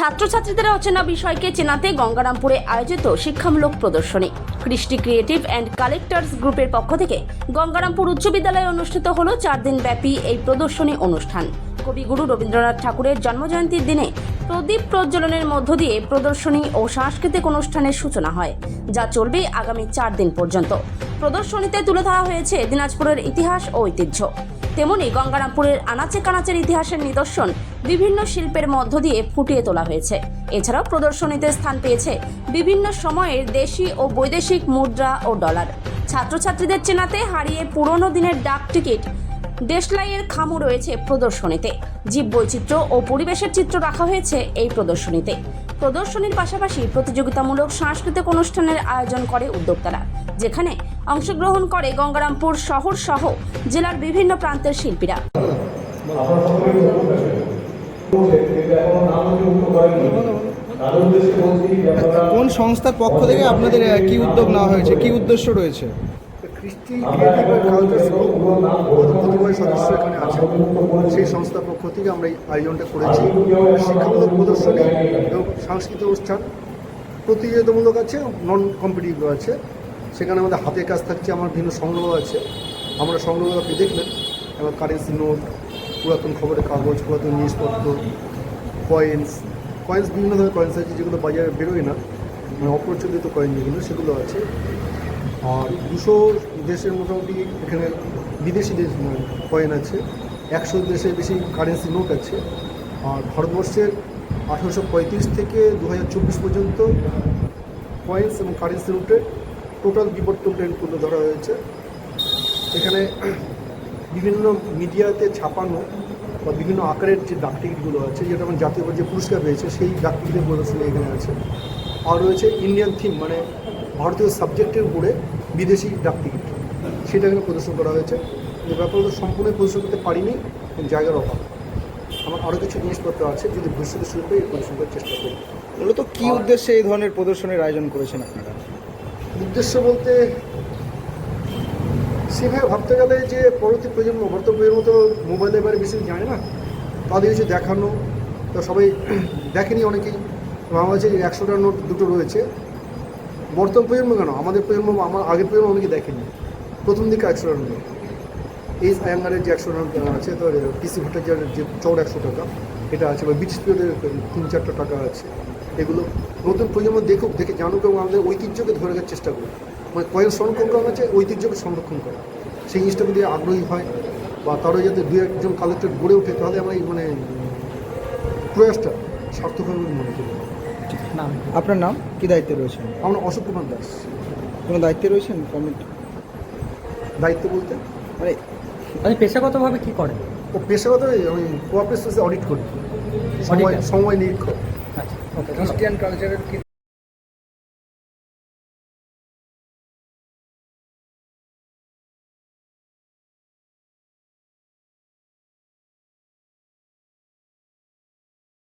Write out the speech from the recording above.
ছাত্রছাত্রীদের অচেনা বিষয়কে চেনাতে গঙ্গারামপুরে আয়োজিত শিক্ষামূলক প্রদর্শনী। কৃষ্টি ক্রিয়েটিভ অ্যান্ড কালেক্টরস গ্রুপের পক্ষ থেকে গঙ্গারামপুর উচ্চ বিদ্যালয়ে অনুষ্ঠিত হল 4 দিন ব্যাপী এই প্রদর্শনী অনুষ্ঠান। কবিগুরু রবীন্দ্রনাথ ঠাকুরের জন্মজয়ন্তীর দিনে প্রদীপ প্রজ্বলনের মধ্য দিয়ে প্রদর্শনী ও সাংস্কৃতিক অনুষ্ঠানের সূচনা হয়, যা চলবে আগামী 4 দিন পর্যন্ত। প্রদর্শনীতে তুলে ধরা হয়েছে দিনাজপুরের ইতিহাস ও ঐতিহ্য, তেমনি গঙ্গারামপুরের আনাচে কানাচের ইতিহাসের নিদর্শন বিভিন্ন শিল্পের মধ্য দিয়ে ফুটিয়ে তোলা হয়েছে। এছাড়াও প্রদর্শনীতে স্থান পেয়েছে বিভিন্ন সময়ের দেশি ও বৈদেশিক মুদ্রা ও ডলার। ছাত্রছাত্রীদের চেনাতে হারিয়ে পুরনো দিনের ডাক টিকিট, দেশলাইয়ের খামও রয়েছে প্রদর্শনীতে। জীববৈচিত্র্য ও পরিবেশের চিত্র রাখা হয়েছে এই প্রদর্শনীতে। প্রদর্শনীর পাশাপাশি প্রতিযোগিতামূলক সাংস্কৃতিক অনুষ্ঠানের আয়োজন করে উদ্যোক্তারা, যেখানে অংশগ্রহণ করে গঙ্গারামপুর শহর সহ জেলার বিভিন্ন প্রান্তের শিল্পীরা। কোন সংস্থার পক্ষ থেকে আপনাদের কি উদ্যোগ নেওয়া হয়েছে, কি উদ্দেশ্য রয়েছে? কৃষ্টি ক্রিয়েটিভ অ্যান্ড কালচারাল গ্রুপ প্রতিবারই সদস্য এখানে আছে। সেই সংস্থার পক্ষ থেকে আমরা এই আয়োজনটা করেছি। শিক্ষামূলক প্রদর্শনী এবং সাংস্কৃতিক অনুষ্ঠান প্রতিযোগিতামূলক আছে, নন কম্পিটিটিভ আছে। সেখানে আমাদের হাতের কাজ থাকছে, আমার বিভিন্ন সংগ্রহ আছে। আমরা সংগ্রহ আপনি দেখলেন, আমার কারেন্সি নোট, পুরাতন খবরের কাগজ, পুরাতন জিনিসপত্র, কয়েন্স বিভিন্ন ধরনের কয়েন্স আছে যেগুলো বাজারে বেরোয় না, মানে অপ্রচলিত কয়েন যেগুলো, সেগুলো আছে। আর 200 দেশের মোটামুটি এখানে বিদেশি কয়েন আছে, 100 দেশের বেশি কারেন্সি নোট আছে। আর ভারতবর্ষের 1835 থেকে 2024 পর্যন্ত কয়েন্স এবং কারেন্সি নোটের টোটাল বিবর্তন তুলে ধরা হয়েছে। এখানে বিভিন্ন মিডিয়াতে ছাপানো বা বিভিন্ন আকারের যে ডাকটিকিটগুলো আছে, যেটা আমার জাতীয় পর্যায়ে পুরস্কার পেয়েছে, সেই ডাকটিকিটের প্রদর্শনী এখানে আছে। আর রয়েছে ইন্ডিয়ান থিম, মানে ভারতীয় সাবজেক্টের উপরে বিদেশি ডাকটিকিট, সেটা এখানে প্রদর্শন করা হয়েছে। এই ব্যাপারটা সম্পূর্ণ প্রদর্শন করতে পারিনি, জায়গার অভাব। আমার আরও কিছু জিনিসপত্র আছে, যদি ভবিষ্যতে শুরু করে এই প্রদর্শন করার চেষ্টা করি। মূলত কী উদ্দেশ্যে এই ধরনের প্রদর্শনীর আয়োজন করেছেন আপনারা? উদ্দেশ্য বলতে সেভাবে ভাবতে গেলে যে পরবর্তী প্রজন্ম, বর্তমান প্রজন্ম তো মোবাইলের বাইরে বেশি জানে না, তাদের কিছু দেখানো। তো সবাই দেখেনি অনেকেই। আমার কাছে 100 টাকার নোট দুটো রয়েছে। বর্তমান প্রজন্ম কেন, আমাদের প্রজন্ম, আমার আগের প্রজন্ম অনেকে দেখেনি। প্রথম দিকে 100 টাকার নোট, এই আয়াঙ্গারের যে 100 টাকা আছে, তো টিসি ভট্টাচার্যের যে চৌড় 100 টাকা এটা আছে, বা ব্রিটিশ পিরিয়ডের 3-4টা টাকা আছে। এগুলো নতুন প্রজন্ম দেখুক, দেখে জানুক এবং আমাদের ঐতিহ্যকে ধরে রাখার চেষ্টা করুক। মানে কয়েন সংরক্ষণ করা হচ্ছে, ঐতিহ্যকে সংরক্ষণ করা, সেই জিনিসটা যদি আগ্রহী হয় বা তারও যাতে 2-1 কালেক্টর গড়ে ওঠে, তাহলে আমরা এই মানে প্রয়াসটা সার্থক হবে বলে মনে করি। নাম, আপনার নাম, কী দায়িত্বে রয়েছেন? আমরা অশোক কুমার দাস। কোনো দায়িত্বে রয়েছেন? কমিটি দায়িত্ব বলতে আপনি পেশাগতভাবে কী করেন? ও পেশাগত আমি কোঅপারেটিভ অডিট করি, সময় নিরীক্ষক। আচ্ছা, ওকে। ক্রিস্টিয়ান কালচারের কি